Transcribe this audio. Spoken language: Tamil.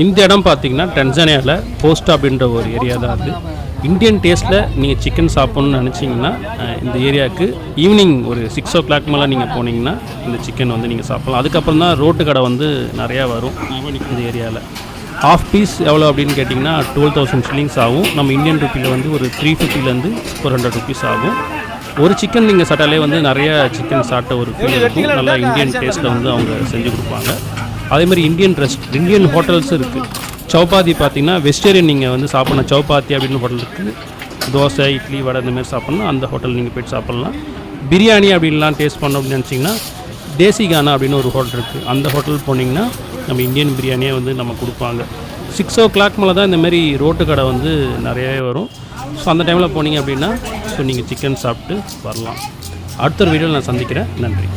இந்த இடம் பார்த்தீங்கன்னா டென்சானியாவில் போஸ்ட் அப்படின்ற ஒரு ஏரியா தான் அது. இந்தியன் டேஸ்ட்டில் நீங்கள் சிக்கன் சாப்பிட்ணுன்னு நினச்சிங்கன்னா இந்த ஏரியாவுக்கு ஈவினிங் ஒரு 6 o'clock மேலே நீங்கள் போனீங்கன்னா இந்த சிக்கன் வந்து நீங்கள் சாப்பிட்லாம். அதுக்கப்புறம் தான் ரோட்டு கடை வந்து நிறையா வரும் இந்த ஏரியாவில். ஹாஃப் பீஸ் எவ்வளோ அப்படின்னு கேட்டிங்கன்னா 12,000 shillings ஆகும். நம்ம இந்தியன் ருப்பியில் வந்து ஒரு 350 400 rupees ஆகும். ஒரு சிக்கன் நீங்கள் சாப்பிட்டாலே வந்து நிறையா சிக்கன் சாப்பிட்ட ஒரு ஃபீல் இருக்கும். நல்லா இந்தியன் டேஸ்ட்டில் வந்து அவங்க செஞ்சு கொடுப்பாங்க. அதேமாதிரி இந்தியன் ஹோட்டல்ஸும் இருக்குது. சௌபாத்தி பார்த்திங்கன்னா வெஜிடேரியன் நீங்கள் வந்து சாப்பிட்ணும். சௌபாத்தி அப்படின்னு ஹோட்டல் இருக்குது. தோசை இட்லி வடை இந்தமாதிரி சாப்பிட்ணும். அந்த ஹோட்டல் நீங்கள் போய்ட்டு சாப்பிட்லாம். பிரியாணி அப்படின்லாம் டேஸ்ட் பண்ணோம் அப்படின்னு நினச்சிங்கன்னா தேசிகானா அப்படின்னு ஒரு ஹோட்டல் இருக்குது. அந்த ஹோட்டல் போனீங்கன்னா நம்ம இந்தியன் பிரியாணியே வந்து நம்ம கொடுப்பாங்க. 6 o'clock மேலே தான் இந்தமாரி ரோட்டு கடை வந்து நிறையவே வரும். ஸோ அந்த டைமில் போனீங்க அப்படின்னா ஸோ நீங்கள் சிக்கன் சாப்பிட்டு வரலாம். அடுத்த ஒரு வீடியோவில் நான் சந்திக்கிறேன். நன்றி.